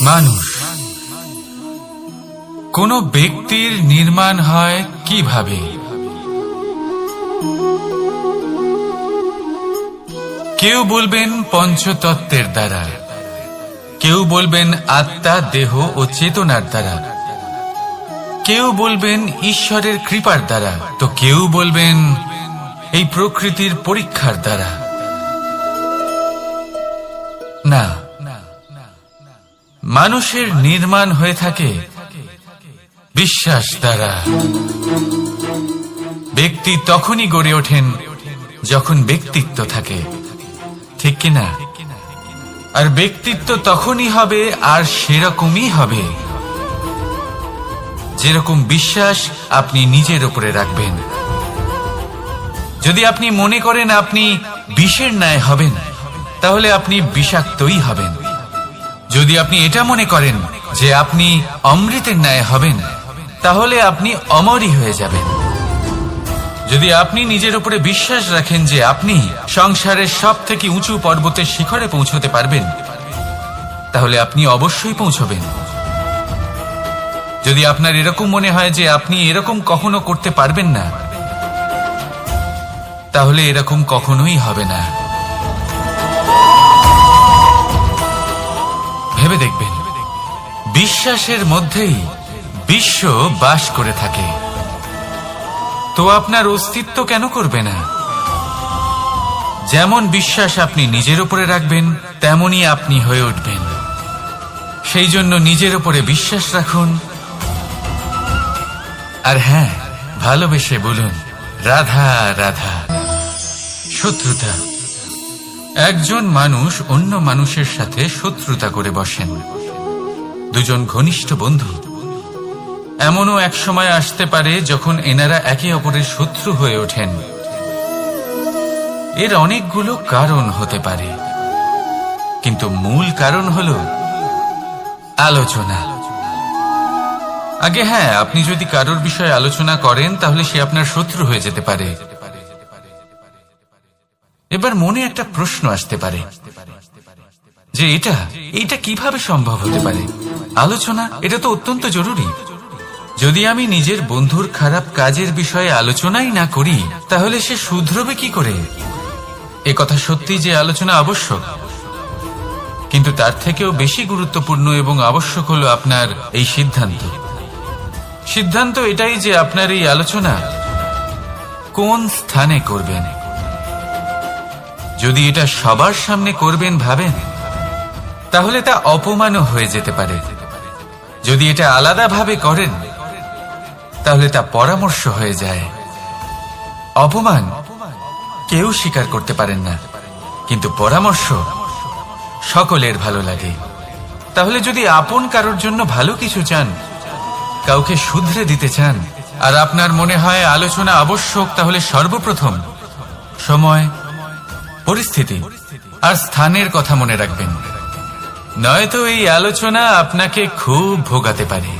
মানুষ কোন ব্যক্তির নির্মাণ হয় কিভাবে? কেউ বলবেন পঞ্চতত্ত্বের দ্বারা, কেউ বলবেন আত্মা, দেহ ও চেতনার দ্বারা, কেউ বলবেন ঈশ্বরের কৃপার দ্বারা, তো কেউ বলবেন এই প্রকৃতির পরীক্ষার দ্বারা। না, মানুষের নির্মাণ হয়ে থাকে বিশ্বাস দ্বারা। ব্যক্তি তখনই গড়ে ওঠেন যখন ব্যক্তিত্ব থাকে, ঠিক কিনা? আর ব্যক্তিত্ব তখনই হবে আর সেরকমই হবে যেরকম বিশ্বাস আপনি নিজের উপরে রাখবেন। যদি আপনি মনে করেন আপনি বিষের ন্যায় হবেন, তাহলে আপনি বিষাক্তই হবেন। যদি আপনি এটা মনে করেন যে আপনি অমৃতের ন্যায় হবেন, তাহলে আপনি অমরই হয়ে যাবেন। যদি আপনি নিজের উপরে বিশ্বাস রাখেন যে আপনি সংসারের সব থেকে উঁচু পর্বতের শিখরে পৌঁছতে পারবেন, তাহলে আপনি অবশ্যই পৌঁছবেন। যদি আপনার এরকম মনে হয় যে আপনি এরকম কখনো করতে পারবেন না, তাহলে এরকম কখনোই হবে না। ভেবে দেখবেন, বিশ্বাসের মধ্যেই বিশ্ব বাস করে থাকে, তো আপনার অস্তিত্ব কেন করবে না? যেমন বিশ্বাস আপনি নিজের উপরে রাখবেন, তেমনই আপনি হয়ে উঠবেন। সেই জন্য নিজের উপরে বিশ্বাস রাখুন, আর হ্যাঁ, ভালোবেসে বলুন রাধা রাধা। শত্রুতা, একজন মানুষ অন্য মানুষের সাথে শত্রুতা করে বসেন। দুজন ঘনিষ্ঠ বন্ধু, এমনও এক সময় আসতে পারে যখন এনারা একে অপরের শত্রু হয়ে ওঠেন। এর অনেকগুলো কারণ হতে পারে, কিন্তু মূল কারণ হল আলোচনা। আগে হ্যাঁ, আপনি যদি কারোর বিষয়ে আলোচনা করেন তাহলে সে আপনার শত্রু হয়ে যেতে পারে। এবার মনে একটা প্রশ্ন আসতে পারে যে এটা কিভাবে সম্ভব হতে পারে? আলোচনা, এটা তো অত্যন্ত জরুরি। যদি আমি নিজের বন্ধুর খারাপ কাজের বিষয়ে আলোচনাই না করি, তাহলে সে শুধরবে কি করে? এ কথা সত্যি যে আলোচনা আবশ্যক, কিন্তু তার থেকেও বেশি গুরুত্বপূর্ণ এবং আবশ্যক হলো আপনার এই সিদ্ধান্ত। সিদ্ধান্ত এটাই যে আপনার এই আলোচনা কোন স্থানে করবেন। যদি এটা সবার সামনে করবেন ভাবেন, তাহলে তা অপমানও হয়ে যেতে পারে। যদি এটা আলাদাভাবে করেন, তাহলে তা পরামর্শ হয়ে যায়। অপমান কেউ স্বীকার করতে পারেন না, কিন্তু পরামর্শ সকলের ভালো লাগে। তাহলে যদি আপন কারোর জন্য ভালো কিছু চান, কাউকে শুধরে দিতে চান, আর আপনার মনে হয় আলোচনা আবশ্যক, তাহলে সর্বপ্রথম সময়, পরিস্থিতি আর স্থানের কথা মনে রাখবেন, নয়তো এই আলোচনা আপনাকে খুব ভোগাতে পারে।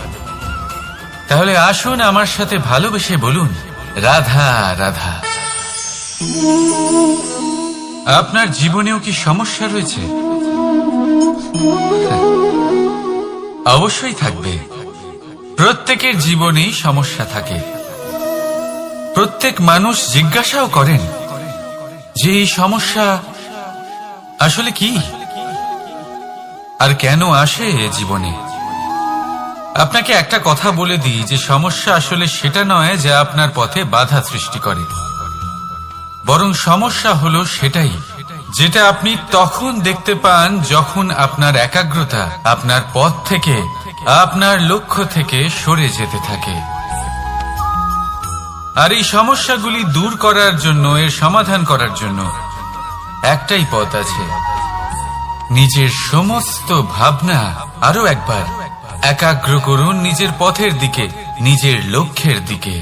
তাহলে আসুন আমার সাথে ভালোবেসে বলুন রাধা রাধা। আপনার জীবনেও কি সমস্যা রয়েছে? অবশ্যই থাকবে। প্রত্যেকের জীবনেই সমস্যা থাকে। প্রত্যেক মানুষ জিজ্ঞাসাও করেন যে এই সমস্যা আসলে কি আর কেন আসে জীবনে। আপনাকে একটা কথা বলে দিই যে সমস্যা আসলে সেটা নয় যা আপনার পথে বাধা সৃষ্টি করে, বরং সমস্যা হলো সেটাই যেটা আপনি তখন দেখতে পান যখন আপনার একাগ্রতা আপনার পথ থেকে, আপনার লক্ষ্য থেকে সরে যেতে থাকে। আর এই সমস্যাগুলি দূর করার জন্য, এর সমাধান করার জন্য একটাই পথ আছে। নিজের সমস্ত ভাবনা আরো একবার একাগ্র করুন নিজের পথের দিকে, নিজের লক্ষ্যের দিকে।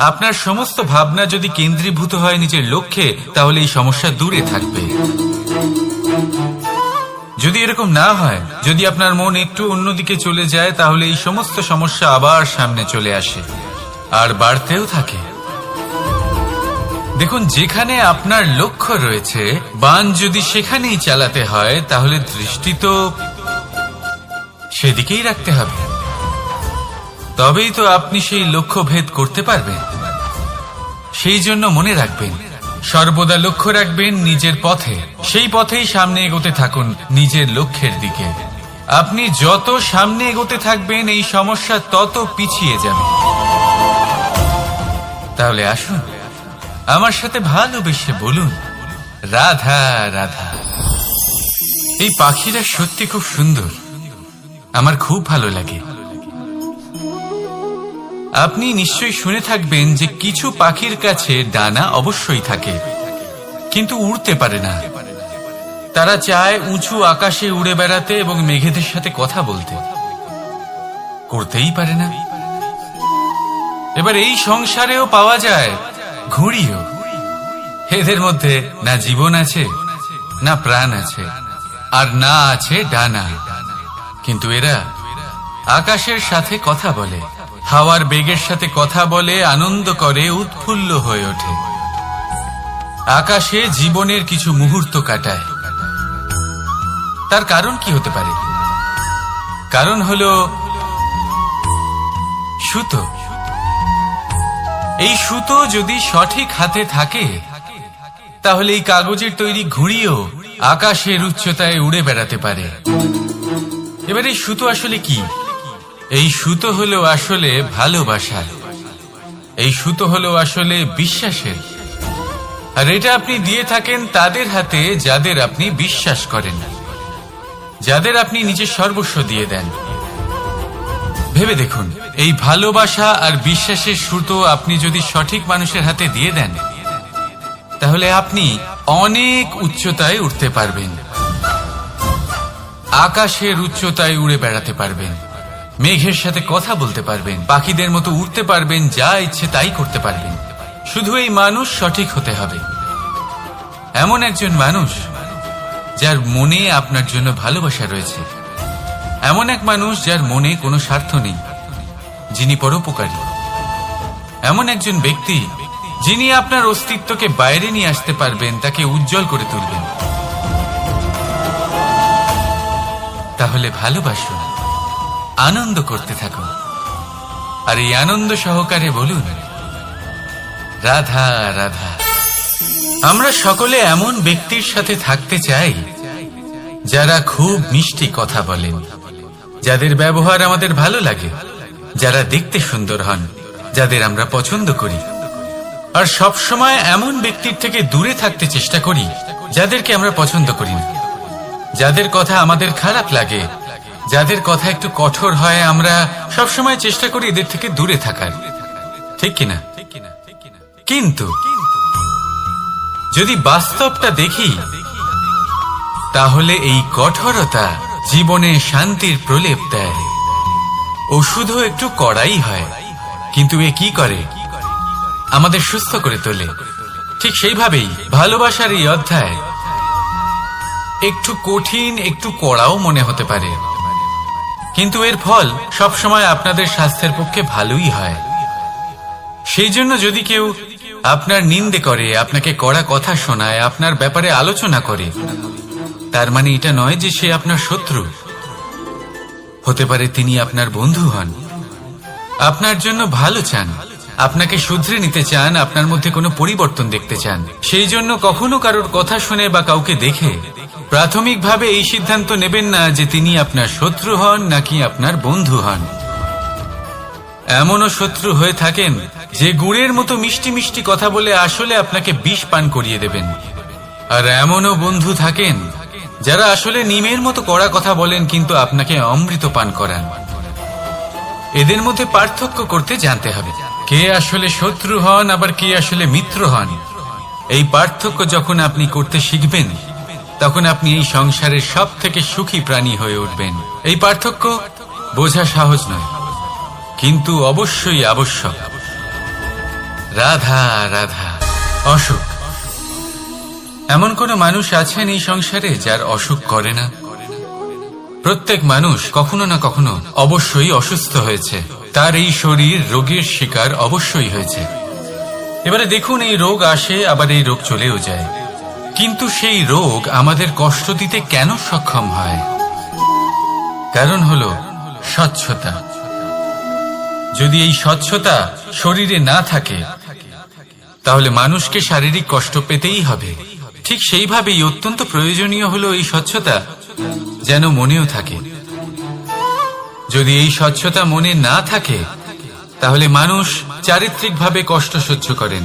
আপনার সমস্ত ভাবনা যদি কেন্দ্রীভূত হয় নিজের লক্ষ্যে, তাহলে এই সমস্যা দূরে থাকবে। যদি এরকম না হয়, যদি আপনার মন একটু অন্যদিকে চলে যায়, তাহলে এই সমস্ত সমস্যা আবার সামনে চলে আসে আর বাড়তেও থাকে। দেখুন, যেখানে আপনার লক্ষ্য রয়েছে, বাণ যদি সেখানেই চালাতে হয়, তাহলে দৃষ্টি তো সেদিকেই রাখতে হবে। তবেই তো আপনি সেই লক্ষ্য ভেদ করতে পারবেন। সেই জন্য মনে রাখবেন, সর্বদা লক্ষ্য রাখবেন নিজের পথে, সেই পথেই সামনে এগোতে থাকুন নিজের লক্ষ্যের দিকে। আপনি যত সামনে এগোতে থাকবেন এই সমস্যা তত পিছিয়ে যাবে। তাহলে আসুন আমার সাথে ভালোবেসে বলুন, রাধা রাধা। এই পাখিরা সত্যি খুব সুন্দর, আমার খুব ভালো লাগে। আপনি নিশ্চয়ই শুনে থাকবেন যে কিছু পাখির কাছে ডানা অবশ্যই থাকে, কিন্তু উড়তে পারে না। তারা চায় উঁচু আকাশে উড়ে বেড়াতে এবং মেঘেদের সাথে কথা বলতে, করতেই পারে না। এবার এই সংসারেও পাওয়া যায় ঘুড়িও। এদের মধ্যে না জীবন আছে, না প্রাণ আছে, আর না আছে ডানা, কিন্তু এরা আকাশের সাথে কথা বলে, হাওয়ার বেগের সাথে কথা বলে, আনন্দ করে, উৎফুল্ল হয়ে ওঠে। আকাশে জীবনের কিছু মুহূর্ত কাটায়। তার কারণ কি হতে পারে? কারণ হলো সুতো। এই সুতো যদি সঠিক হাতে থাকে তাহলে এই কাগজের তৈরি ঘুড়িও আকাশের উচ্চতায় উড়ে বেড়াতে পারে। এবার এই সুতো আসলে কি? এই সুতো হলো আসলে ভালোবাসার, এই সুতো হলো আসলে বিশ্বাসের। আর এটা আপনি দিয়ে থাকেন তাদের হাতে যাদের আপনি বিশ্বাস করেন, যাদের আপনি নিজের সর্বস্ব দিয়ে দেন। ভেবে দেখুন, এই ভালোবাসা আর বিশ্বাসের সুতো আপনি যদি সঠিক মানুষের হাতে দিয়ে দেন তাহলে আপনি অনেক উচ্চতায় উঠতে পারবেন, আকাশের উচ্চতায় উড়ে বেড়াতে পারবেন, মেঘের সাথে কথা বলতে পারবেন, পাখিদের মতো উড়তে পারবেন, যা ইচ্ছে তাই করতে পারবেন। শুধু এই মানুষ সঠিক হতে হবে, এমন একজন মানুষ যার মনে আপনার জন্য ভালোবাসা রয়েছে, এমন এক মানুষ যার মনে কোনো স্বার্থ নেই, যিনি পরোপকারী, এমন একজন ব্যক্তি যিনি আপনার অস্তিত্বকে বাইরে নিয়ে আসতে পারবেন, তাকে উজ্জ্বল করে তুলবেন। তাহলে ভালোবাসুন, আনন্দ করতে থাকুন, আর এই আনন্দ সহকারে বলুন, রাধা রাধা। আমরা সকলে এমন ব্যক্তির সাথে থাকতে চাই যারা খুব মিষ্টি কথা বলেন, যাদের ব্যবহার আমাদের ভালো লাগে, যারা দেখতে সুন্দর হন, যাদের আমরা পছন্দ করি। আর সবসময় এমন ব্যক্তির থেকে দূরে থাকতে চেষ্টা করি যাদেরকে আমরা পছন্দ করি না, যাদের কথা আমাদের খারাপ লাগে, যাদের কথা একটু কঠোর হয়। আমরা সবসময় চেষ্টা করি এদের থেকে দূরে থাকার, ঠিক কিনা? কিন্তু যদি বাস্তবটা দেখি তাহলে এই কঠোরতা জীবনে শান্তির প্রলেপ দেয়। ওষুধও একটু কড়াই হয়, কিন্তু এ কি করে? আমাদের সুস্থ করে তোলে। ঠিক সেইভাবেই ভালোবাসার এই অধ্যায় একটু কঠিন, একটু কড়াও মনে হতে পারে, কিন্তু এর ফল সবসময় আপনাদের স্বাস্থ্যের পক্ষে ভালোই হয়। সেই জন্য যদি কেউ আপনার নিন্দে করে, আপনাকে কড়া কথা শোনায়, আপনার ব্যাপারে আলোচনা করে, তার মানে এটা নয় যে সে আপনার শত্রু। হতে পারে তিনি আপনার বন্ধু হন, আপনার জন্য ভালো চান, আপনাকে শুধরে নিতে চান, আপনার মধ্যে কোনো পরিবর্তন দেখতে চান। সেই জন্য কখনো কারোর কথা শুনে বা কাউকে দেখে প্রাথমিকভাবে এই সিদ্ধান্ত নেবেন না যে তিনি আপনার শত্রু হন নাকি আপনার বন্ধু হন। এমনও শত্রু হয়ে থাকেন যে গুড়ের মতো মিষ্টি মিষ্টি কথা বলে আসলে আপনাকে বিষ পান করিয়ে দেবেন। আর এমনও বন্ধু থাকেন যারা আসলে নিমের মতো কড়া কথা বলেন কিন্তু আপনাকে অমৃত পান করান। এদের মধ্যে পার্থক্য করতে জানতে হবে, কে আসলে শত্রু হন আবার কে আসলে মিত্র হন। এই পার্থক্য যখন আপনি করতে শিখবেন তখন আপনি এই সংসারের সব থেকে সুখী প্রাণী হয়ে উঠবেন। এই পার্থক্য বোঝা সহজ নয়, কিন্তু অবশ্যই আবশ্যক। রাধা রাধা। অসুখ। এমন কোন মানুষ আছেন এই সংসারে যার অসুখ করে না? প্রত্যেক মানুষ কখনো না কখনো অবশ্যই অসুস্থ হয়েছে, তার এই শরীর রোগের শিকার অবশ্যই হয়েছে। এবারে দেখুন, এই রোগ আসে আবার এই রোগ চলেও যায়, কিন্তু সেই রোগ আমাদের কষ্ট দিতে কেন সক্ষম হয়? কারণ হলো স্বচ্ছতা। যদি এই স্বচ্ছতা শরীরে না থাকে তাহলে মানুষকে শারীরিক কষ্ট পেতেই হবে। ঠিক সেইভাবেই অত্যন্ত প্রয়োজনীয় হলো এই স্বচ্ছতা যেন মনেও থাকে। যদি এই স্বচ্ছতা মনে না থাকে তাহলে মানুষ চারিত্রিকভাবে কষ্ট সহ্য করেন।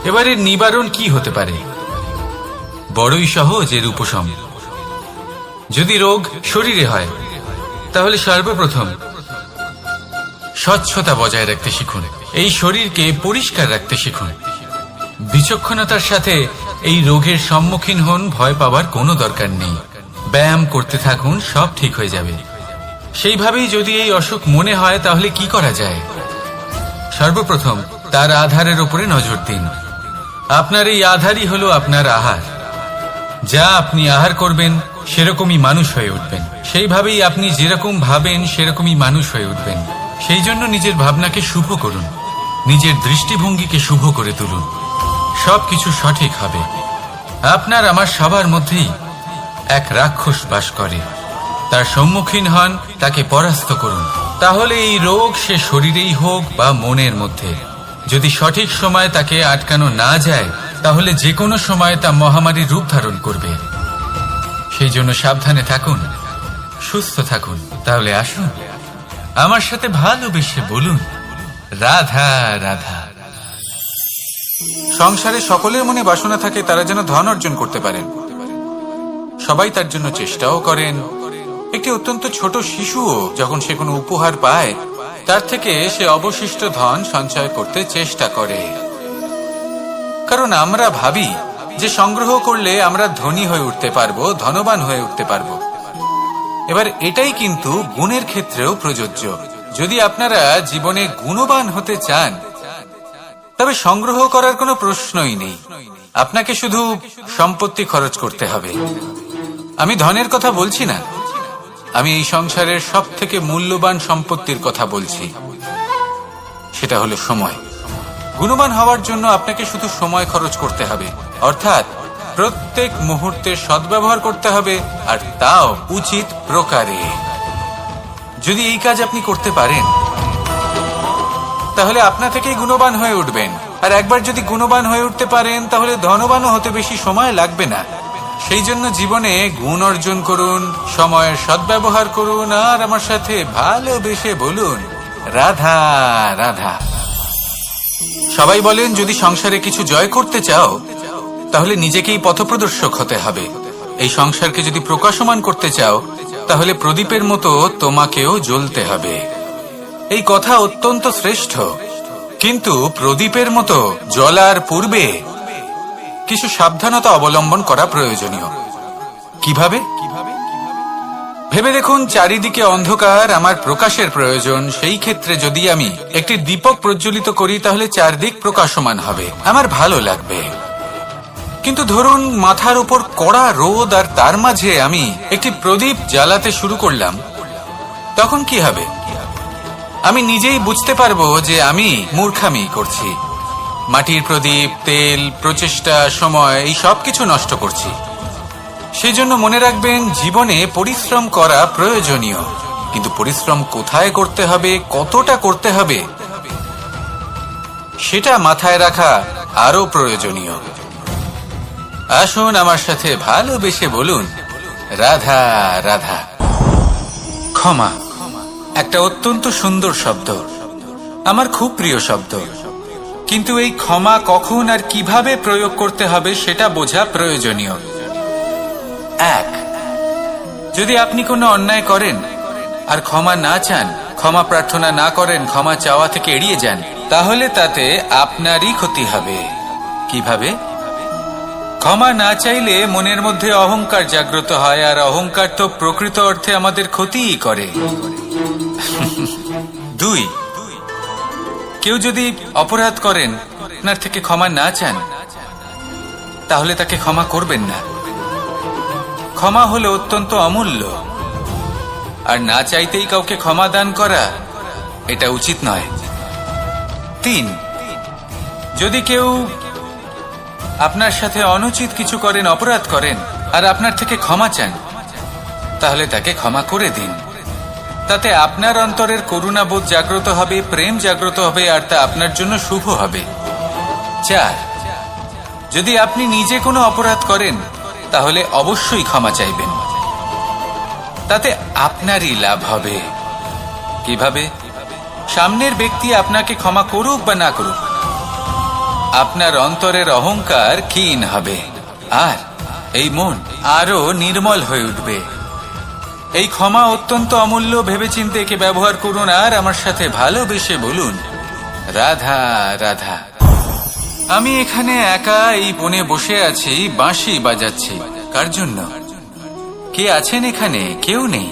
এবারে নিবারণ কি হতে পারে? বড়ই সহজ এর উপশম। যদি রোগ শরীরে হয় তাহলে সর্বপ্রথম স্বচ্ছতা বজায় রাখতে শিখুন। এই শরীরকে পরিষ্কার রাখতে শিখুন। বিচক্ষণতার সাথে এই রোগের সম্মুখীন হন। ভয় পাওয়ার কোনো দরকার নেই। ব্যায়াম করতে থাকুন, সব ঠিক হয়ে যাবে। সেইভাবেই যদি এই অসুখ মনে হয় তাহলে কি করা যায়? সর্বপ্রথম তার আধারের উপরে নজর দিন। আপনার এই আধারই হলো আপনার আহার। যা আপনি আহার করবেন সেরকমই মানুষ হয়ে উঠবেন। সেইভাবেই আপনি যেরকম ভাবেন সেরকমই মানুষ হয়ে উঠবেন। সেই জন্য নিজের ভাবনাকে শুভ করুন, নিজের দৃষ্টিভঙ্গিকে শুভ করে তুলুন। সবকিছু সঠিক হবে। আপনার আমার সবার মধ্যেই এক রাক্ষস বাস করে। তার সম্মুখীন হন, তাকে পরাস্ত করুন। তাহলে এই রোগ সে শরীরেই হোক বা মনের মধ্যে, যদি সঠিক সময় তাকে আটকানো না যায় তাহলে যে কোনো সময় তা মহামারীর রূপ ধারণ করবে। সেই জন্য সাবধানে থাকুন, সুস্থ থাকুন। তাহলে আসুন আমার সাথে ভালোবেসে বলুন, রাধা রাধা। সংসারে সকলের মনে বাসনা থাকে তারা যেন ধন অর্জন করতে পারেন। সবাই তার জন্য চেষ্টাও করেন। একটি অত্যন্ত ছোট শিশুও যখন সে কোনো উপহার পায় তার থেকে সে অবশিষ্ট ধন সঞ্চয় করতে চেষ্টা করে। কারণ আমরা ভাবি যে সংগ্রহ করলে আমরা ধনী হয়ে উঠতে পারবো, ধনবান হয়ে উঠতে পারবো। এবার এটাই কিন্তু গুণের ক্ষেত্রেও প্রযোজ্য। যদি আপনারা জীবনে গুণবান হতে চান তবে সংগ্রহ করার কোনো প্রশ্নই নেই। আপনাকে শুধু সম্পত্তি খরচ করতে হবে। আমি ধনের কথা বলছি না, আমি এই সংসারের সব থেকে মূল্যবান সম্পত্তির কথা বলছি। সেটা হলো সময়। গুণবান হওয়ার জন্য আপনাকে শুধু সময় খরচ করতে হবে, অর্থাৎ প্রত্যেক মুহূর্তের সদ্ব্যবহার করতে হবে, আর তাও উচিত প্রকারে। যদি এই কাজ আপনি করতে পারেন তাহলে আপনা থেকেই গুণবান হয়ে উঠবেন। আর একবার যদি গুণবান হয়ে উঠতে পারেন তাহলে ধনবানও হতে বেশি সময় লাগবে না। সেই জন্য জীবনে গুণ অর্জন করুন, সময়ের সদ্ব্যবহার করুন, আর আমার সাথে ভালোবেসে বলুন, রাধা রাধা। সবাই বলেন যদি সংসারে কিছু জয় করতে চাও তাহলে নিজেকেই পথপ্রদর্শক হতে হবে। এই সংসারকে যদি প্রকাশমান করতে চাও তাহলে প্রদীপের মতো তোমাকেও জ্বলতে হবে। এই কথা অত্যন্ত শ্রেষ্ঠ, কিন্তু প্রদীপের মতো জ্বলার পূর্বে কিছু সাবধানতা অবলম্বন করা প্রয়োজনীয়। কিভাবে? ভেবে দেখুন, চারিদিকে অন্ধকার, আমার প্রকাশের প্রয়োজন। সেই ক্ষেত্রে যদি আমি একটি দীপক প্রজ্বলিত করি তাহলে চারদিক প্রকাশমান হবে, আমার ভালো লাগবে। কিন্তু ধরুন মাথার উপর কড়া রোদ আর তার মাঝে আমি একটি প্রদীপ জ্বালাতে শুরু করলাম, তখন কি হবে? আমি নিজেই বুঝতে পারবো যে আমি মূর্খামি করছি। মাটির প্রদীপ, তেল, প্রচেষ্টা, সময়, এই সব কিছু নষ্ট করছি। সেই জন্য মনে রাখবেন, জীবনে পরিশ্রম করা প্রয়োজনীয়, কিন্তু পরিশ্রম কোথায় করতে হবে, কতটা করতে হবে, সেটা মাথায় রাখা আরো প্রয়োজনীয়। আসুন আমার সাথে ভালোবেসে বলুন, রাধা রাধা। ক্ষমা একটা অত্যন্ত সুন্দর শব্দ, আমার খুব প্রিয় শব্দ। কিন্তু এই ক্ষমা কখন আর কিভাবে প্রয়োগ করতে হবে সেটা বোঝা প্রয়োজনীয়। এক, যদি আপনি কোনো অন্যায় করেন আর ক্ষমা না চান, ক্ষমা প্রার্থনা না করেন, ক্ষমা চাওয়া থেকে এড়িয়ে যান, তাহলে তাতে আপনারই ক্ষতি হবে। কিভাবে? ক্ষমা না চাইলে মনের মধ্যে অহংকার জাগ্রত হয়, আর অহংকার তো প্রকৃত অর্থে আমাদের ক্ষতিই করে। দুই, কেউ যদি অপরাধ করেন, আপনার থেকে ক্ষমা না চান, তাহলে তাকে ক্ষমা করবেন না। ক্ষমা হলো অত্যন্ত অমূল্য, আর না চাইতেই কাউকে ক্ষমা দান করা এটা উচিত নয়। তিন, যদি কেউ আপনার সাথে অনুচিত কিছু করেন, অপরাধ করেন, আর আপনার থেকে ক্ষমা চান, তাহলে তাকে ক্ষমা করে দিন। তাতে আপনার অন্তরের করুণাবোধ জাগ্রত হবে, প্রেম জাগ্রত হবে, আর তা আপনার জন্য শুভ হবে। 4, যদি আপনি নিজে কোনো অপরাধ করেন তাহলে অবশ্যই ক্ষমা চাইবেন, তাতে আপনারই লাভ হবে। কিভাবে? সামনের ব্যক্তি আপনাকে ক্ষমা করুক বা না করুক, আপনার অন্তরের অহংকার ক্ষীণ হবে, আর এই মন আরো নির্মল হয়ে উঠবে। এই ক্ষমা অত্যন্ত অমূল্য, ভেবেচিন্তে একে ব্যবহার করুন আর আমার সাথে ভালোবেসে বলুন, রাধা রাধা। আমি এখানে একা এই বনে বসে আছি, বাঁশি বাজাচ্ছি। কার জন্য? কে আছেন এখানে? কেউ নেই।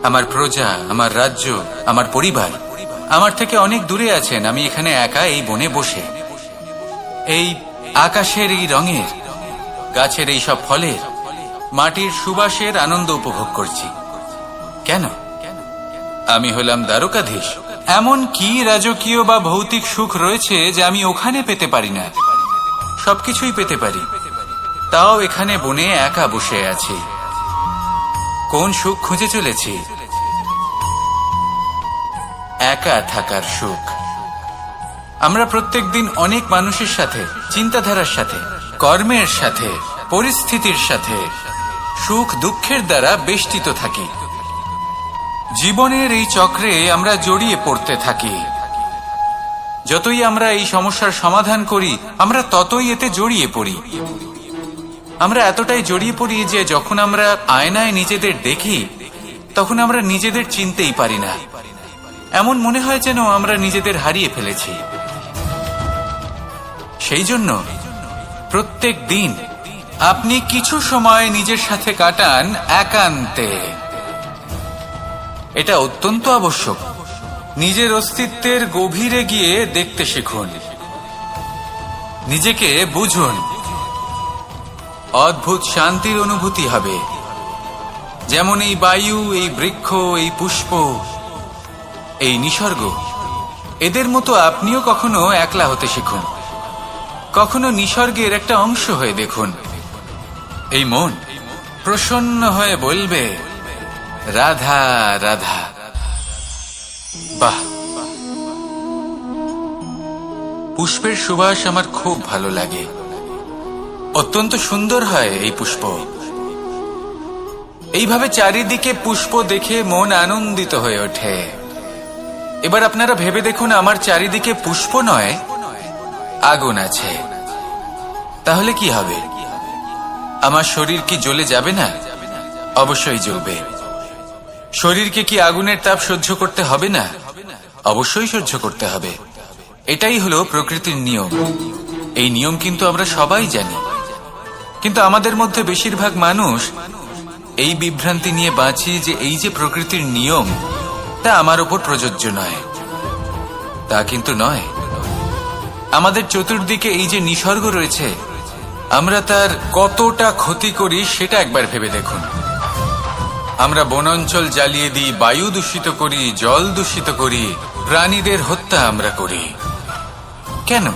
আমার প্রজা, আমার রাজ্য, আমার পরিবার আমার থেকে অনেক দূরে আছেন। আমি এখানে একা এই বনে বসে এই আকাশের এই রঙের, গাছের এই সব ফলের, মাটির সুবাসের আনন্দ উপভোগ করছি। কেন? আমি হলাম দ্বারকাধীশ। এমন কি রাজকীয় বা ভৌতিক সুখ রয়েছে যে আমি ওখানে পেতে পারি না? সবকিছুই পেতে পারি, তাও এখানে বনে একা বসে আছি। কোন সুখ খুঁজে চলেছি? একা থাকার সুখ। আমরা প্রত্যেকদিন অনেক মানুষের সাথে, চিন্তাধারার সাথে, কর্মের সাথে, পরিস্থিতির সাথে, সুখ দুঃখের দ্বারা বেষ্টিত থাকি। জীবনের এই চক্রে আমরা জড়িয়ে পড়তে থাকি। যতই আমরা এই সমস্যার সমাধান করি, আমরা ততই এতে জড়িয়ে পড়ি। আমরা এতটাই জড়িয়ে পড়ি যে যখন আমরা আয়নায় নিজেদের দেখি তখন আমরা নিজেদের চিনতেই পারি না। এমন মনে হয় যেন আমরা নিজেদের হারিয়ে ফেলেছি। সেই জন্য প্রত্যেক দিন আপনি কিছু সময় নিজের সাথে কাটান একান্তে। এটা অত্যন্ত আবশ্যক। নিজের অস্তিত্বের গভীরে গিয়ে দেখতে শিখুন, নিজেকে বুঝুন। অদ্ভুত শান্তির অনুভূতি হবে। যেমন এই বায়ু, এই বৃক্ষ, এই পুষ্প, এই নিসর্গ, এদের মতো আপনিও কখনো একলা হতে শিখুন। কখনো নিসর্গের একটা অংশ হয়ে দেখুন। এই মন প্রসন্ন হয়ে বলবে, রাধা রাধা। বাহ, পুষ্পের সুবাস আমার খুব ভালো লাগে। অত্যন্ত সুন্দর হয় এই পুষ্প। এইভাবে চারিদিকে পুষ্প দেখে মন আনন্দিত হয়ে ওঠে। এবার আপনারা ভেবে দেখুন, আমার চারিদিকে পুষ্প নয়, আগুন আছে। তাহলে কি হবে? আমার শরীর কি জ্বলে যাবে না? অবশ্যই জ্বলবে। শরীরকে কি আগুনের তাপ সহ্য করতে হবে না? অবশ্যই সহ্য করতে হবে। এটাই হলো প্রকৃতির নিয়ম। এই নিয়ম কিন্তু আমরা সবাই জানি, কিন্তু আমাদের মধ্যে বেশিরভাগ মানুষ এই বিভ্রান্তি নিয়ে বাঁচি যে এই যে প্রকৃতির নিয়ম, তা আমার উপর প্রযোজ্য নয়। তা কিন্তু নয়। আমাদের চতুর্দিকে এই যে নিসর্গ রয়েছে, আমরা তার কতটা ক্ষতি করি সেটা একবার ভেবে দেখুন। আমরা বনাঞ্চল জ্বালিয়ে দিই, বায়ু দূষিত করি, জল দূষিত করি, প্রাণীদের হত্যা আমরা করি। কেন?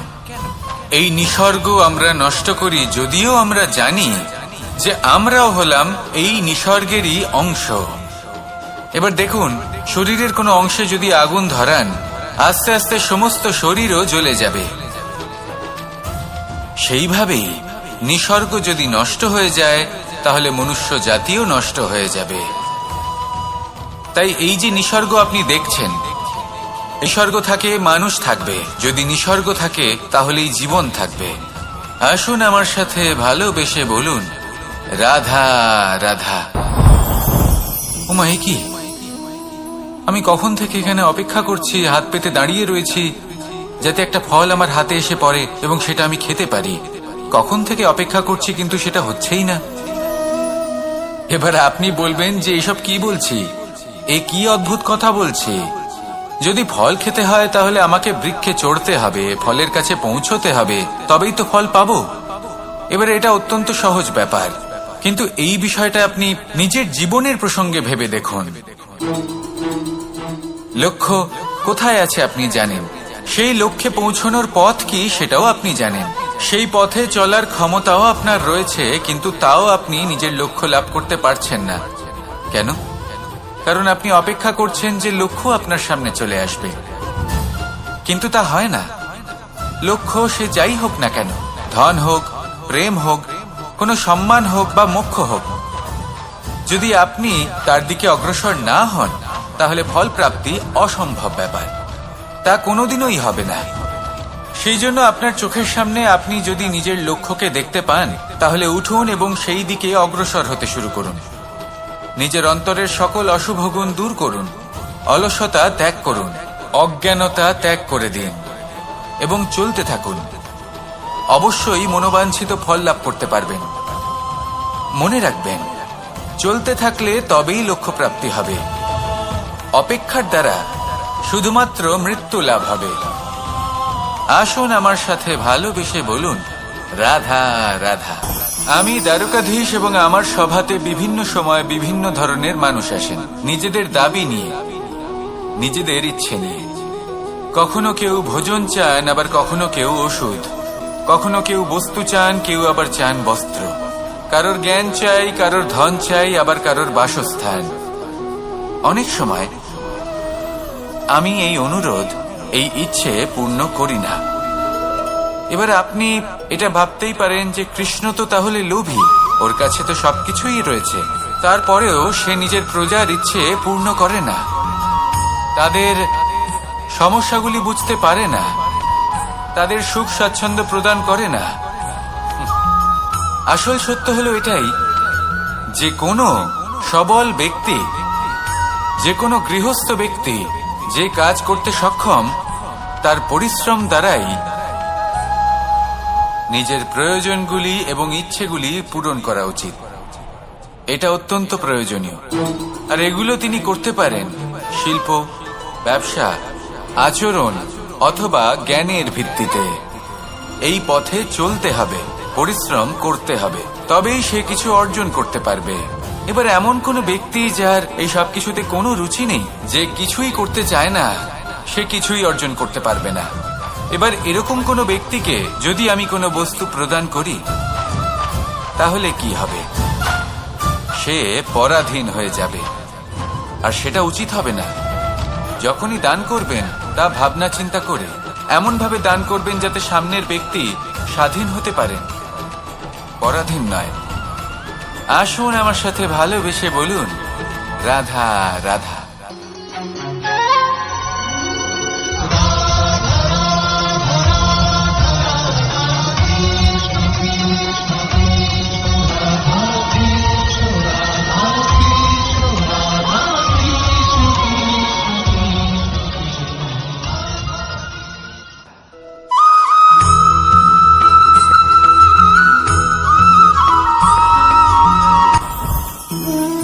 এই নিসর্গ আমরা নষ্ট করি, যদিও আমরা জানি যে আমরাও হলাম এই নিসর্গেরই অংশ। এবার দেখুন, শরীরের কোনো অংশে যদি আগুন ধরান, আস্তে আস্তে সমস্ত শরীরও জ্বলে যাবে। সেইভাবেই নিসর্গ যদি নষ্ট হয়ে যায়, তাহলে মনুষ্য জাতিও নষ্ট হয়ে যাবে। তাই এই যে নিসর্গ আপনি দেখছেন, নিসর্গ থাকে মানুষ থাকবে। যদি নিসর্গ থাকে তাহলেই জীবন থাকবে। আসুন আমার সাথে ভালোবেসে বলুন, রাধা রাধা। ওমা, এ কি? আমি কখন থেকে এখানে অপেক্ষা করছি, হাত পেতে দাঁড়িয়ে রয়েছি যাতে একটা ফল আমার হাতে এসে পড়ে এবং সেটা আমি খেতে পারি। কখন থেকে অপেক্ষা করছি, কিন্তু সেটা হচ্ছেই না। এবার আপনি বলবেন যে এসব কি বলছি, এ কি অদ্ভুত কথা বলছি। যদি ফল খেতে হয় তাহলে আমাকে বৃক্ষে চড়তে হবে, ফলের কাছে পৌঁছতে হবে, তবেই তো ফল পাবো। এবার এটা অত্যন্ত সহজ ব্যাপার, কিন্তু এই বিষয়টা আপনি নিজের জীবনের প্রসঙ্গে ভেবে দেখুন। লক্ষ্য কোথায় আছে আপনি জানেন, সেই লক্ষ্যে পৌঁছানোর পথ কি সেটাও আপনি জানেন, সেই পথে চলার ক্ষমতাও আপনার রয়েছে, কিন্তু তাও আপনি নিজের লক্ষ্য লাভ করতে পারছেন না। কেন? কারণ আপনি অপেক্ষা করছেন যে লক্ষ্য আপনার সামনে চলে আসবে, কিন্তু তা হয় না। লক্ষ্য সে যাই হোক না কেন, ধন হোক, প্রেম হোক, কোনো সম্মান হোক বা মোক্ষ হোক, যদি আপনি তার দিকে অগ্রসর না হন তাহলে ফল প্রাপ্তি অসম্ভব ব্যাপার, তা কোনোদিনই হবে না। সেই জন্য আপনার চোখের সামনে আপনি যদি নিজের লক্ষ্যকে দেখতে পান তাহলে উঠুন এবং সেই দিকে অগ্রসর হতে শুরু করুন। নিজের অন্তরের সকল অশুভ গুণ দূর করুন, অলসতা ত্যাগ করুন, অজ্ঞানতা ত্যাগ করে দিন এবং চলতে থাকুন। অবশ্যই মনোবাঞ্ছিত ফল লাভ করতে পারবেন। মনে রাখবেন, চলতে থাকলে তবেই লক্ষ্য প্রাপ্তি হবে। অপেক্ষার দ্বারা শুধুমাত্র মৃত্যু লাভ হবে। আসুন আমার সাথে ভালোবেসে বলুন, রাধা রাধা। আমি দ্বারকাধীশ এবং আমার সভাতে বিভিন্ন সময় বিভিন্ন ধরনের মানুষ আসেন, নিজেদের দাবি নিয়ে, নিজেদের ইচ্ছে নিয়ে। কখনো কেউ ভোজন চান, আবার কখনো কেউ ওষুধ, কখনো কেউ বস্তু চান, কেউ আবার চান বস্ত্র। কারোর জ্ঞান চাই, কারোর ধন চাই, আবার কারোর বাসস্থান। অনেক সময় আমি এই অনুরোধ, এই ইচ্ছে পূর্ণ করি না। এবার আপনি এটা ভাবতেই পারেন যে কৃষ্ণ তো তাহলে লোভী, ওর কাছে তো সবকিছুই রয়েছে, তারপরেও সে নিজের প্রজার ইচ্ছে পূর্ণ করে না, তাদের সমস্যাগুলি বুঝতে পারে না, তাদের সুখ স্বাচ্ছন্দ্য প্রদান করে না। আসল সত্য হলো এটাই যে কোনো সবল ব্যক্তি, যে কোনো গৃহস্থ ব্যক্তি যে কাজ করতে সক্ষম, তার পরিশ্রম দ্বারাই নিজের প্রয়োজনগুলি এবং ইচ্ছেগুলি পূরণ করা উচিত। এটা অত্যন্ত প্রয়োজনীয়। আর এগুলো তিনি করতে পারেন শিল্প, ব্যবসা, আচরণ অথবা জ্ঞানের ভিত্তিতে। এই পথে চলতে হবে, পরিশ্রম করতে হবে, তবেই সে কিছু অর্জন করতে পারবে। এবার এমন কোনো ব্যক্তি যার এই সব কিছুতে কোনো রুচি নেই, যে কিছুই করতে চায় না, সে কিছুই অর্জন করতে পারবে না। এবার এরকম কোনো ব্যক্তিকে যদি আমি কোনো বস্তু প্রদান করি তাহলে কি হবে? সে পরাধীন হয়ে যাবে, আর সেটা উচিত হবে না। যখনই দান করবেন তা ভাবনা চিন্তা করে এমন ভাবে দান করবেন যাতে সামনের ব্যক্তি স্বাধীন হতে পারেন, পরাধীন নয়। আসুন আমার সাথে ভালোবেসে বলুন, রাধা রাধা।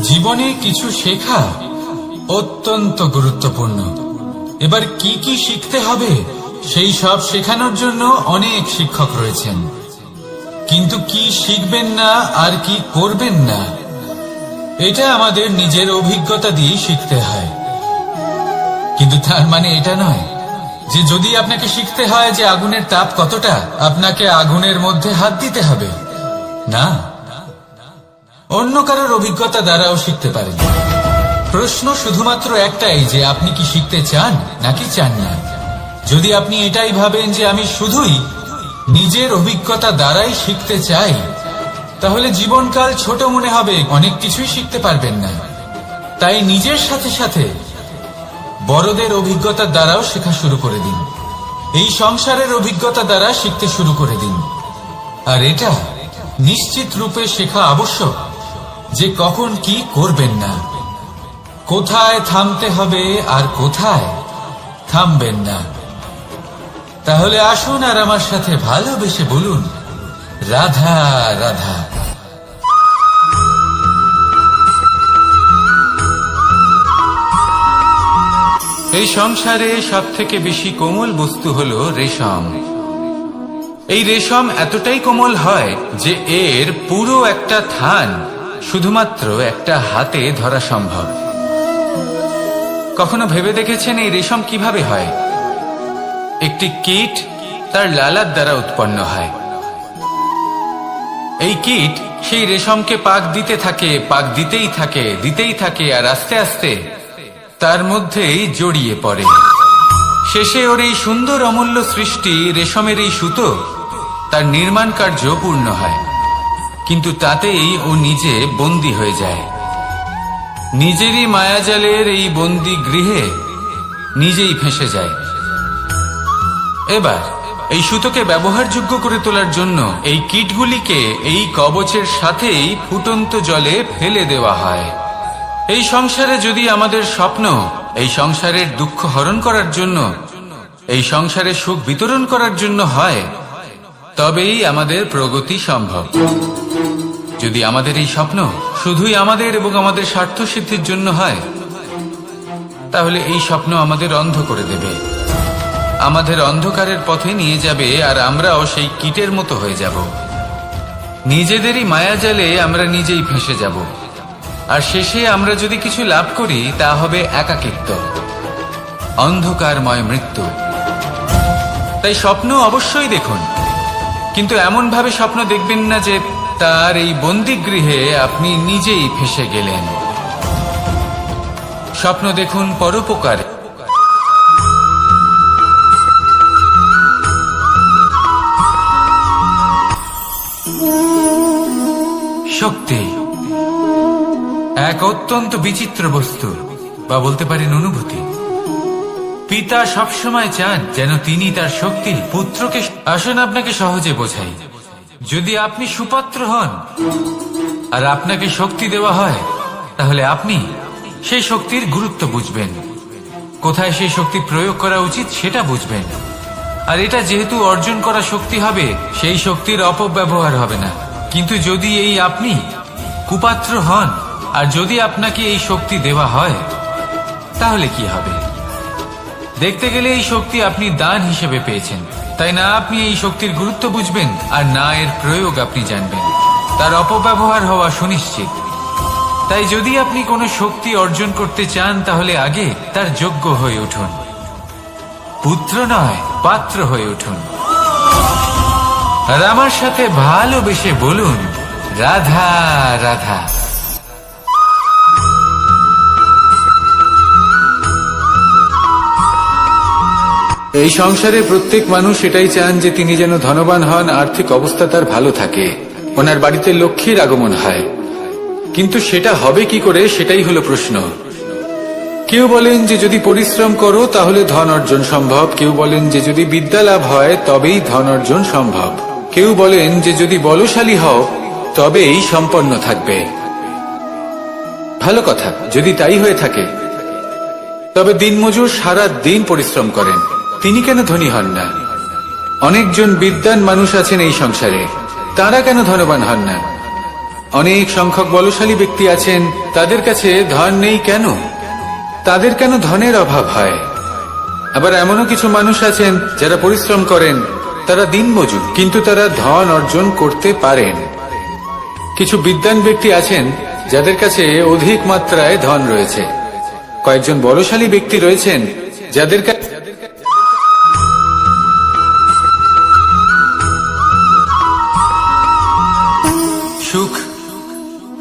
জীবনে কিছু শেখা অত্যন্ত গুরুত্বপূর্ণ। এবার কি কি শিখতে হবে সেই সব শেখানোর জন্য অনেক শিক্ষক রয়েছেন, কিন্তু কি শিখবেন না আর কি করবেন না এটা আমাদের নিজের অভিজ্ঞতা দিয়ে শিখতে হয়। কিন্তু তার মানে এটা নয় যে যদি আপনাকে শিখতে হয় যে আগুনের তাপ কতটা, আপনাকে আগুনের মধ্যে হাত দিতে হবে। না, অন্য কারোর অভিজ্ঞতা দ্বারাও শিখতে পারেন। প্রশ্ন শুধুমাত্র একটাই যে আপনি কি শিখতে চান নাকি চান না। যদি আপনি এটাই ভাবেন যে আমি শুধুই নিজের অভিজ্ঞতা দ্বারাই শিখতে চাই, তাহলে জীবনকাল ছোট মনে হবে, অনেক কিছুই শিখতে পারবেন না। তাই নিজের সাথে সাথে বড়দের অভিজ্ঞতার দ্বারাও শেখা শুরু করে দিন। এই সংসারের অভিজ্ঞতা দ্বারা শিখতে শুরু করে দিন। আর এটা নিশ্চিত রূপে শেখা আবশ্যক যে কখন কি করবেন না, কোথায় থামতে হবে আর কোথায় থামবেন না। তাহলে আসুন আর আমার সাথে ভালোবেসে বলুন, রাধা রাধা। এই সংসারে সব থেকে বেশি কোমল বস্তু হলো রেশম। এই রেশম এতটাই কোমল হয় যে এর পুরো একটা থান শুধুমাত্র একটা হাতে ধরা সম্ভব। কখনো ভেবে দেখেছেন এই রেশম কিভাবে হয়? একটি কীট তার লালার দ্বারা উৎপন্ন হয়। এই কীট সেই রেশমকে পাক দিতে থাকে, পাক দিতেই থাকে, দিতেই থাকে, আর আস্তে আস্তে তার মধ্যেই জড়িয়ে পড়ে। শেষে ওর এই সুন্দর অমূল্য সৃষ্টি রেশমের এই সুতো তার নির্মাণ কার্য পূর্ণ হয়, কিন্তু তাতেই ও নিজে বন্দী হয়ে যায়। নিজেরই মায়াজালের এই বন্দী গৃহে নিজেই ফেঁসে যায়। এবার এই সুতোকে ব্যবহারযোগ্য করে তোলার জন্য এই কীটগুলিকে এই কবচের সাথেই ফুটন্ত জলে ফেলে দেওয়া হয়। এই সংসারে যদি আমাদের স্বপ্ন এই সংসারের দুঃখ হরণ করার জন্য, এই সংসারে সুখ বিতরণ করার জন্য হয়, তবেই আমাদের প্রগতি সম্ভব। যদি আমাদের এই স্বপ্ন শুধুই আমাদের এবং আমাদের স্বার্থ সিদ্ধির জন্য হয়, তাহলে এই স্বপ্ন আমাদের অন্ধ করে দেবে, আমাদের অন্ধকারের পথে নিয়ে যাবে, আর আমরাও সেই কীটের মতো হয়ে যাব। নিজেদেরই মায়াজালে আমরা নিজেই ফেঁসে যাব, আর শেষে আমরা যদি কিছু লাভ করি তা হবে একাকিত্ব, অন্ধকারময় মৃত্যু। তাই স্বপ্ন অবশ্যই দেখুন, কিন্তু এমন ভাবে স্বপ্ন দেখবেন না যে তার এই বন্দিগৃহে আপনি নিজেই ফেঁসে গেলেন। স্বপ্ন দেখুন পরোপকারে। শক্তি এক অত্যন্ত বিচিত্র বস্তু, বা বলতে পারেন অনুভূতি। পিতা সবসময় চান যেন তিনি তার শক্তি পুত্রকে। আসুন আপনাকে সহজে বোঝাই। যদি আপনি সুপাত্র হন আর আপনাকে শক্তি দেওয়া হয়, তাহলে আপনি সেই শক্তির গুরুত্ব বুঝবেন, কোথায় সেই শক্তি প্রয়োগ করা উচিত সেটা বুঝবেন। আর এটা যেহেতু অর্জন করা শক্তি হবে, সেই শক্তির অপব্যবহার হবে না। কিন্তু যদি এই আপনি কুপাত্র হন আর যদি আপনাকে এই শক্তি দেওয়া হয়, তাহলে কি হবে? দেখতে গেলে এই শক্তি আপনি দান হিসেবে পেয়েছেন, তাই না আপনি এই শক্তির গুরুত্ব বুঝবেন, আর না এর প্রয়োগ আপনি জানবেন। তার অপব্যবহার হওয়া সুনিশ্চিত। তাই যদি আপনি কোনো শক্তি অর্জন করতে চান, তাহলে আগে তার যোগ্য হয়ে উঠুন, পুত্র নয় পাত্র হয়ে উঠুন। আর আমার সাথে ভালোবেসে বলুন, রাধা রাধা। এই সংসারে প্রত্যেক মানুষ এটাই চান যে তিনি যেন ধনবান হন, আর্থিক অবস্থা তার ভালো থাকে, ওনার বাড়িতে লক্ষ্মীর আগমন হয়। কিন্তু সেটা হবে কি করে, সেটাই হলো প্রশ্ন। কেউ বলেন যে যদি পরিশ্রম করো তাহলে ধন অর্জন সম্ভব, কেউ বলেন যে যদি বিদ্যা লাভ হয় তবেই ধন অর্জন সম্ভব, কেউ বলেন যে যদি বলশালী হও তবেই সম্পন্ন থাকবে। ভালো কথা, যদি তাই হয়ে থাকে, তবে দিনমজুর সারা দিন পরিশ্রম করেন, তিনি কেন ধনী হন না? অনেকজন বিদ্বান মানুষ আছেন এই সংসারে, তারা কেন ধনবান হন না? অনেক সংখ্যক বলশালী ব্যক্তি আছেন, তাদের কাছে ধন নেই কেন? তাদের কেন ধনের অভাব হয়? আবার এমনও কিছু মানুষ আছেন যারা পরিশ্রম করেন, তারা দিনমজুর, কিন্তু তারা ধন অর্জন করতে পারেন। কিছু বিদ্বান ব্যক্তি আছেন যাদের কাছে অধিক মাত্রায় ধন রয়েছে। কয়েকজন বলশালী ব্যক্তি রয়েছেন যাদের কাছে সুখ,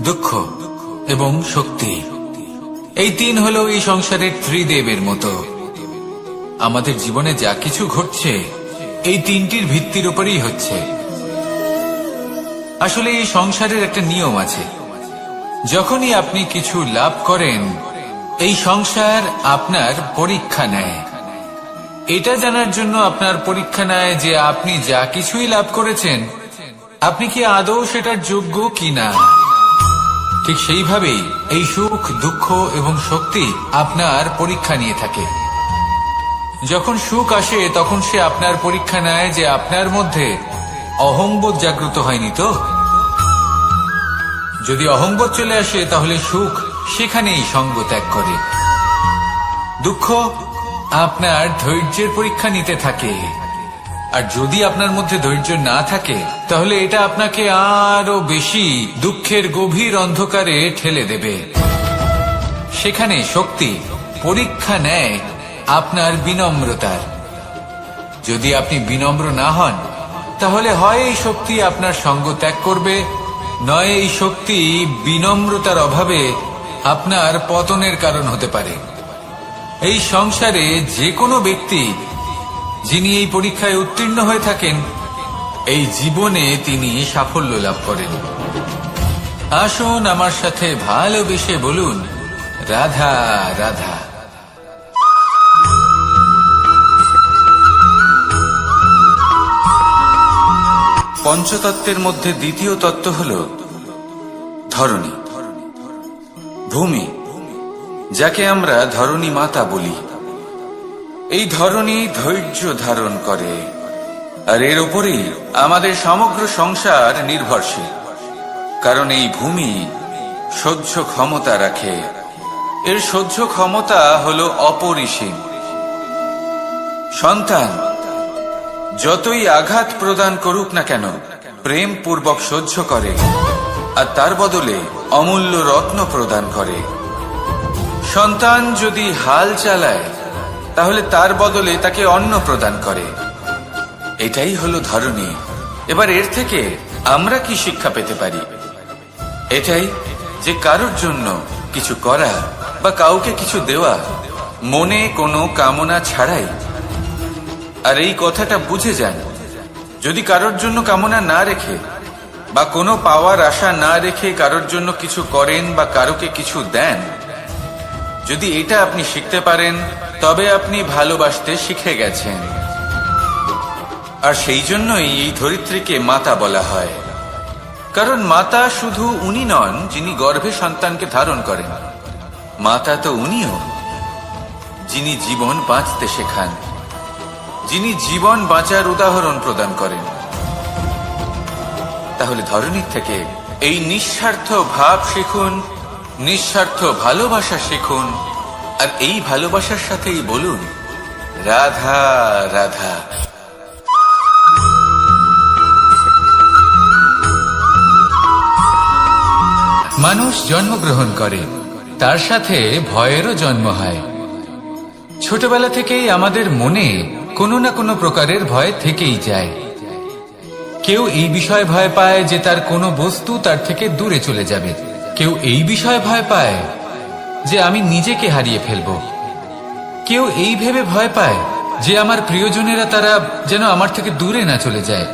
দুঃখ এবং শক্তি, এই তিন হলো এই সংসারের ত্রিদেবের মতো। আমাদের জীবনে যা কিছু ঘটছে এই তিনটির ভিত্তির উপরেই হচ্ছে। আসলে এই সংসারের একটা নিয়ম আছে, যখনই আপনি কিছু লাভ করেন, এই সংসার আপনার পরীক্ষা নেয়। এটা জানার জন্য আপনার পরীক্ষা নেয় যে আপনি যা কিছুই লাভ করেছেন, আপনি কি আদৌ সেটার যোগ্য কিনা। ঠিক সেইভাবেই এই সুখ, দুঃখ এবং শক্তি আপনার পরীক্ষা নিয়ে থাকে। যখন সুখ আসে তখন সে আপনার পরীক্ষা নেয় যে আপনার মধ্যে অহংবোধ জাগ্রত হয়নি তো। যদি অহংবোধ চলে আসে তাহলে সুখ সেখানেই সঙ্গ ত্যাগ করে। দুঃখ আপনার ধৈর্যের পরীক্ষা নিতে থাকে, আর যদি আপনার মধ্যে ধৈর্য না থাকে তাহলে এটা আপনাকে আরো বেশি দুঃখের গভীর অন্ধকারে ঠেলে দেবে। সেখানে শক্তি পরীক্ষা নেয় আপনার বিনম্রতার। যদি আপনি বিনম্র না হন, তাহলে হয় এই শক্তি আপনার সঙ্গ ত্যাগ করবে, নয় এই শক্তি বিনম্রতার অভাবে আপনার পতনের কারণ হতে পারে। এই সংসারে যে কোনো ব্যক্তি যিনি এই পরীক্ষায় উত্তীর্ণ হয়ে থাকেন, এই জীবনে তিনি সাফল্য লাভ করেন। আসুন আমার সাথে ভালোবেসে বলুন, রাধা রাধা। পঞ্চতত্ত্বের মধ্যে দ্বিতীয় তত্ত্ব হল ধরণী, ভূমি, যাকে আমরা ধরণী মাতা বলি। এই ধরণী ধৈর্য ধারণ করে, আর এর উপরেই আমাদের সমগ্র সংসার নির্ভরশীল। কারণ এই ভূমি সহ্য ক্ষমতা রাখে, এর সহ্য ক্ষমতা হল অপরিসীম। সন্তান যতই আঘাত প্রদান করুক না কেন, প্রেম পূর্বক সহ্য করে, আর তার বদলে অমূল্য রত্ন প্রদান করে। সন্তান যদি হাল চালায়, তাহলে তার বদলে তাকে অন্ন প্রদান করে। এটাই হলো ধরণী। এবার এর থেকে আমরা কি শিক্ষা পেতে পারি? এটাই যে কারোর জন্য কিছু করা বা কাউকে কিছু দেওয়া মনে কোনো কামনা ছাড়াই। আর এই কথাটা বুঝে যান, যদি কারোর জন্য কামনা না রেখে বা কোনো পাওয়ার আশা না রেখে কারোর জন্য কিছু করেন বা কারোকে কিছু দেন, যদি এটা আপনি শিখতে পারেন, তবে আপনি ভালোবাসতে শিখে গেছেন। আর সেই জন্যই এই ধরিত্রীকে মাতা বলা হয়। কারণ মাতা শুধু উনি নন যিনি গর্ভে সন্তানকে ধারণ করেন, মাতা তো উনিও যিনি জীবন বাঁচতে শেখান, যিনি জীবন বাঁচার উদাহরণ প্রদান করেন। তাহলে ধরণীর থেকে এই নিঃস্বার্থ ভাব শিখুন, নিঃস্বার্থ ভালোবাসা শিখুন, আর এই ভালোবাসার সাথেই বলুন, রাধা রাধা। মানুষ জন্মগ্রহণ করে, তার সাথে ভয়েরও জন্ম হয়। ছোটবেলা থেকেই আমাদের মনে কোনো না কোনো প্রকারের ভয় থেকেই যায়। কেউ এই বিষয়ে ভয় পায় যে তার কোনো বস্তু তার থেকে দূরে চলে যাবে, কেউ এই বিষয়ে ভয় পায় যে আমি নিজেকে হারিয়ে ফেলব, কেউ এই ভেবে ভয় পায় যে আমার প্রিয়জনেরা তারা যেন আমার থেকে দূরে না চলে যায়,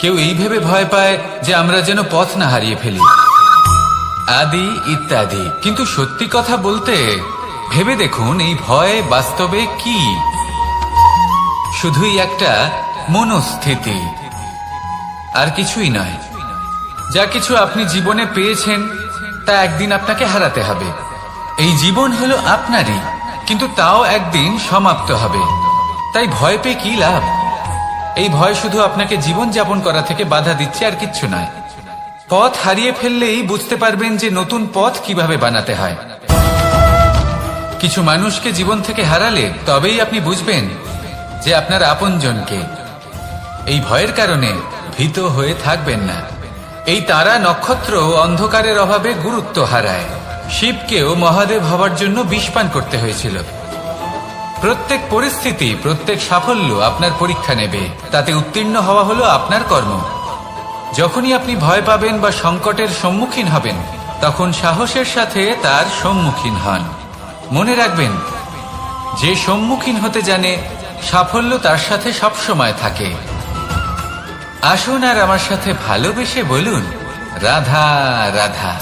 কেউ এই ভেবে ভয় পায় যে আমরা যেন পথ না হারিয়ে ফেলি, আদি ইত্যাদি। কিন্তু সত্যি কথা বলতে, ভেবে দেখুন এই ভয় বাস্তবে কি? শুধুই একটা মনস্থিতি, আর কিছুই নয়। যা কিছু আপনি জীবনে পেয়েছেন তা একদিন আপনাকে হারাতে হবে। এই জীবন হলো আপনারই, কিন্তু তাও একদিন সমাপ্ত হবে। তাই ভয় পেয়ে কি লাভ? এই ভয় শুধু আপনাকে জীবন যাপন করা থেকে বাধা দিচ্ছে, আর কিচ্ছু নয়। পথ হারিয়ে ফেললেই বুঝতে পারবেন যে নতুন পথ কিভাবে বানাতে হয়। কিছু মানুষকে জীবন থেকে হারালে তবেই আপনি বুঝবেন যে আপনার আপনজনকে। এই ভয়ের কারণে ভীত হয়ে থাকবেন না। এই তারা নক্ষত্র অন্ধকারের অভাবে গুরুত্ব হারায়। শিবকেও মহাদেব হওয়ার জন্য বিষপান করতে হয়েছিল। প্রত্যেক পরিস্থিতি, প্রত্যেক সাফল্য আপনার পরীক্ষা নেবে, তাতে উত্তীর্ণ হওয়া হলো আপনার কর্ম। যখনই আপনি ভয় পাবেন বা সংকটের সম্মুখীন হবেন, তখন সাহসের সাথে তার সম্মুখীন হন। মনে রাখবেন, যে সম্মুখীন হতে জানে, সাফল্য তার সাথে সবসময় থাকে। আসুন আর আমার সাথে ভালোবেসে বলুন, রাধা রাধা।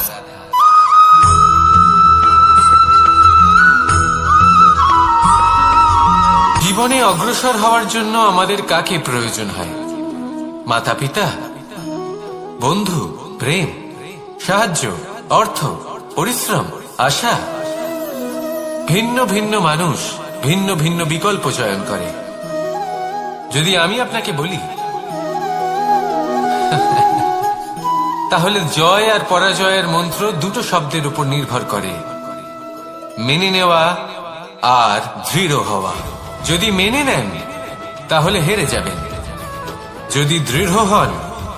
জীবনে অগ্রসর হওয়ার জন্য আমাদের কাকে প্রয়োজন হয়? মাতা পিতা, বন্ধু, প্রেম, সাহায্য, অর্থ, পরিশ্রম, আশা। ভিন্ন ভিন্ন মানুষ ভিন্ন ভিন্ন বিকল্প চয়ন করে। যদি আমি আপনাকে বলি, তাহলে জয় আর পরাজয়ের মন্ত্র দুটো শব্দের উপর নির্ভর করে, মেনে নেওয়া আর দৃঢ় হওয়া। যদি মেনে নেন তাহলে হেরে যাবেন, যদি দৃঢ় হন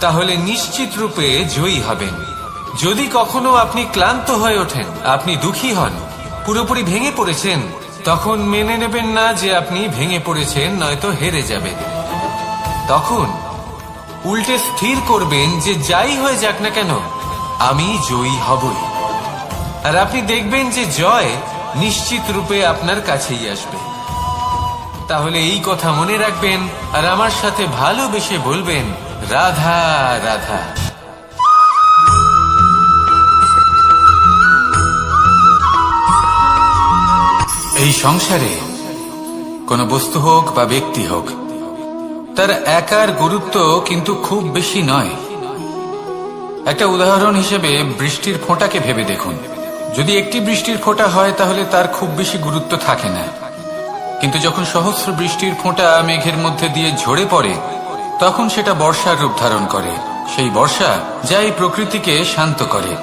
তাহলে নিশ্চিত রূপে জয়ী হবেন। যদি কখনো আপনি ক্লান্ত হয়ে ওঠেন, আপনি দুঃখী হন, পুরোপুরি ভেঙে পড়েছেন, তখন মেনে নেবেন না যে আপনি ভেঙে পড়েছেন, নয়তো হেরে যাবেন। তখন উল্টে স্থির করবেন যে যাই হয়ে যাক না কেন, আমি জয়ী হবই। আর আপনি দেখবেন যে জয় নিশ্চিত রূপে আপনার কাছেই আসবে। তাহলে এই কথা মনে রাখবেন আর আমার সাথে ভালোবেসে বলবেন, রাধা রাধা। এই সংসারে কোনো বস্তু হোক বা ব্যক্তি হোক, তার একার গুরুত্ব কিন্তু খুব বেশি নয়। একটা উদাহরণ হিসেবে বৃষ্টির ফোঁটাকে ভেবে দেখুন। যদি একটি বৃষ্টির ফোঁটা হয় তাহলে তার খুব বেশি গুরুত্ব থাকে না, কিন্তু যখন সহস্র বৃষ্টির ফোঁটা মেঘের মধ্যে দিয়ে ঝরে পড়ে তখন সেটা বর্ষার রূপ ধারণ করে। সেই বর্ষা যা এই প্রকৃতিকে শান্ত করে।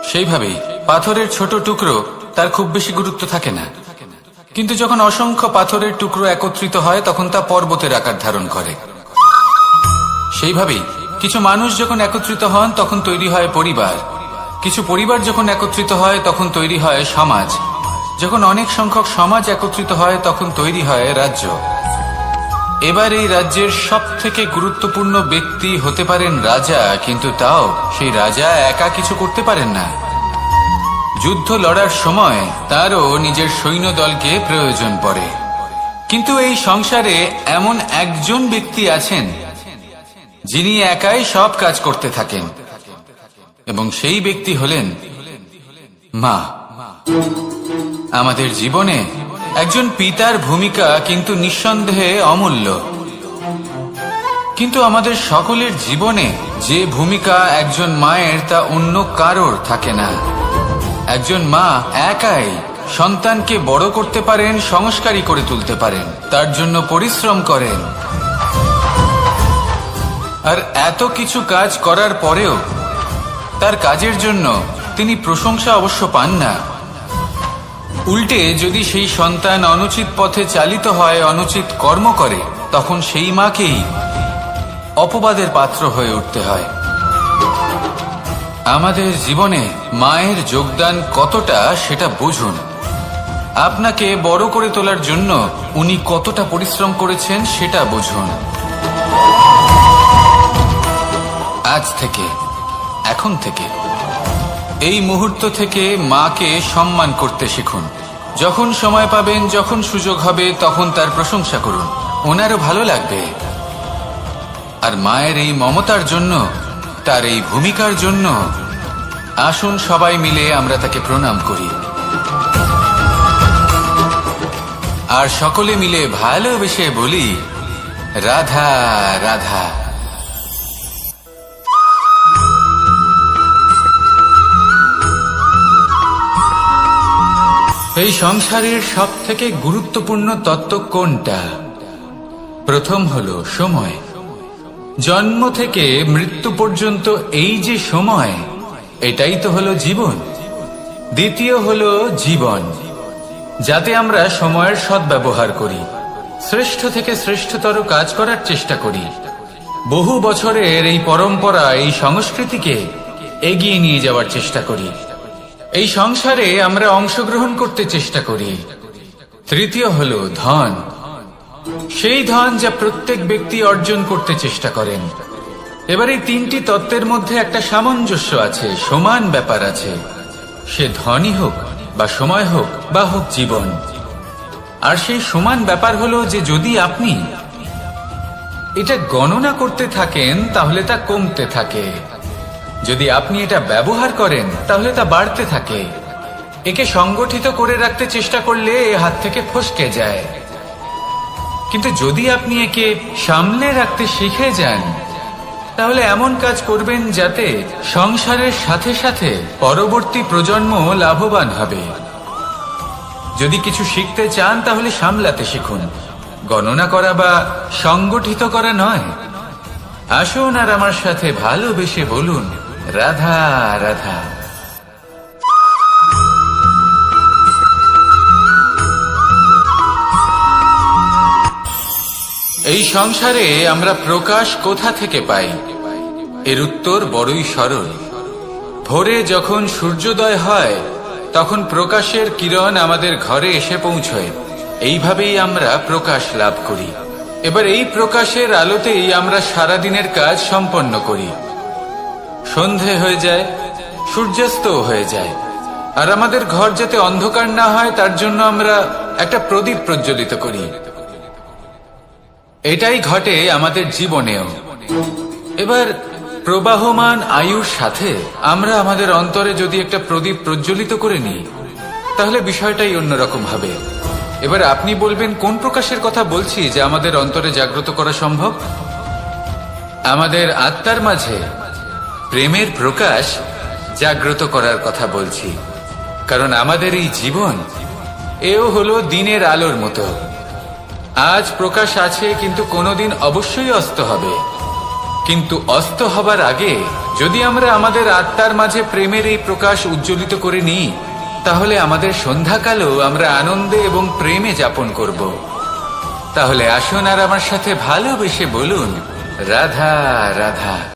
সেইভাবেই পাথরের ছোট টুকরো, তার খুব বেশি গুরুত্ব থাকে না, কিন্তু যখন অসংখ্য পাথরের টুকরো একত্রিত হয় তখন তা পর্বতের আকার ধারণ করে। সেইভাবেই কিছু মানুষ যখন একত্রিত হন তখন তৈরি হয় পরিবার, কিছু পরিবার যখন একত্রিত হয় তখন তৈরি হয় সমাজ, যখন অনেক সংখ্যক সমাজ একত্রিত হয় তখন তৈরি হয় রাজ্য। এবার এই রাজ্যের সব থেকে গুরুত্বপূর্ণ ব্যক্তি হতে পারেন রাজা, কিন্তু তাও সেই রাজা একা কিছু করতে পারেন না। যুদ্ধ লড়ার সময় তারও নিজের সৈন্যদলকে প্রয়োজন পড়ে। কিন্তু এই সংসারে এমন একজন ব্যক্তি আছেন যিনি একাই সব কাজ করতে থাকেন, এবং সেই ব্যক্তি হলেন মা। আমাদের জীবনে একজন পিতার ভূমিকা কিন্তু নিঃসন্দেহে অমূল্য, কিন্তু আমাদের সকলের জীবনে যে ভূমিকা একজন মায়ের তা অন্য কারোর থাকে না। একজন মা একাই সন্তানকে বড় করতে পারেন, সংস্কারী করে তুলতে পারেন, তার জন্য পরিশ্রম করেন। আর এত কিছু কাজ করার পরেও তার কাজের জন্য তিনি প্রশংসা অবশ্য পান না। উল্টে যদি সেই সন্তান অনুচিত পথে চালিত হয়, অনুচিত কর্ম করে, তখন সেই মাকেই অপবাদের পাত্র হয়ে উঠতে হয়। আমাদের জীবনে মায়ের যোগদান কতটা সেটা বুঝুন। আপনাকে বড় করে তোলার জন্য উনি কতটা পরিশ্রম করেছেন সেটা বুঝুন। আজ থেকে, এখন থেকে, এই মুহূর্ত থেকে মাকে সম্মান করতে শিখুন। যখন সময় পাবেন, যখন সুযোগ হবে, তখন তার প্রশংসা করুন, ওনারও ভালো লাগবে। আর মায়ের এই মমতার জন্য, তার এই ভূমিকার জন্য আসুন সবাই মিলে আমরা তাকে প্রণাম করি, আর সকলে মিলে ভালোবেসে বলি, রাধা রাধা। এই সংসারের সব থেকে গুরুত্বপূর্ণ তত্ত্ব কোনটা? প্রথম হলো সময়। জন্ম থেকে মৃত্যু পর্যন্ত এই যে সময়, এটাই তো হলো জীবন। দ্বিতীয় হলো জীবন, যাতে আমরা সময়ের সদ্ব্যবহার করি, শ্রেষ্ঠ থেকে শ্রেষ্ঠতর কাজ করার চেষ্টা করি। বহু বছরের এই পরম্পরা, এই সংস্কৃতিকে এগিয়ে নিয়ে যাওয়ার চেষ্টা করি। এই সংসারে আমরা অংশগ্রহণ করতে চেষ্টা করি। তৃতীয় হলো ধন, সেই ধন যা প্রত্যেক ব্যক্তি অর্জন করতে চেষ্টা করেন। এবার এই তিনটি তত্ত্বের মধ্যে একটা সামঞ্জস্য আছে, সমান ব্যাপার আছে। সে ধনই হোক বা সময় হোক বা হোক জীবন। আর সেই সমান ব্যাপার হলো যে যদি আপনি এটা গণনা করতে থাকেন তাহলে তা কমতে থাকে, যদি আপনি এটা ব্যবহার করেন তাহলে তা বাড়তে থাকে। একে সংগঠিত করে রাখতে চেষ্টা করলে এ হাত থেকে ফসকে যায়, কিন্তু যদি আপনি একে সামলে রাখতে শিখে যান তাহলে এমন কাজ করবেন যাতে সংসারের সাথে সাথে পরবর্তী প্রজন্ম লাভবান হবে। যদি কিছু শিখতে চান তাহলে সামলাতে শিখুন, গণনা করা বা সংগঠিত করা নয়। আসুন আর আমার সাথে ভালোবেসে বলুন, রাধা রাধা। এই সংসারে আমরা প্রকাশ কোথা থেকে পাই? এর উত্তর বড়ই সরল। ভোরে যখন সূর্যোদয় হয় তখন প্রকাশের কিরণ আমাদের ঘরে এসে পৌঁছয়। এইভাবেই আমরা প্রকাশ লাভ করি। এবার এই প্রকাশের আলোতেই আমরা সারাদিনের কাজ সম্পন্ন করি। সন্ধে হয়ে যায়, সূর্যাস্ত হয়ে যায়, আর আমাদের ঘর যাতে অন্ধকার না হয় তার জন্য আমরা একটা প্রদীপ প্রজ্বলিত করি। এটাই ঘটে আমাদের জীবনেও। এবার প্রবাহমান আয়ুর সাথে আমরা আমাদের অন্তরে যদি একটা প্রদীপ প্রজ্বলিত করে নিই তাহলে বিষয়টাই অন্যরকম হবে। এবার আপনি বলবেন কোন প্রকাশের কথা বলছি যা আমাদের অন্তরে জাগ্রত করা সম্ভব? আমাদের আত্মার মাঝে প্রেমের প্রকাশ জাগ্রত করার কথা বলছি। কারণ আমাদের এই জীবন এও হলো দিনের আলোর মতো। আজ প্রকাশ আছে কিন্তু কোনোদিন অবশ্যই অস্ত হবে। কিন্তু অস্ত হবার আগে যদি আমরা আমাদের আত্মার মাঝে প্রেমের এই প্রকাশ উজ্জ্বলিত করে নিই তাহলে আমাদের সন্ধ্যাকালও আমরা আনন্দে এবং প্রেমে যাপন করব। তাহলে আসুন আর আমার সাথে ভালোবেসে বলুন, রাধা রাধা।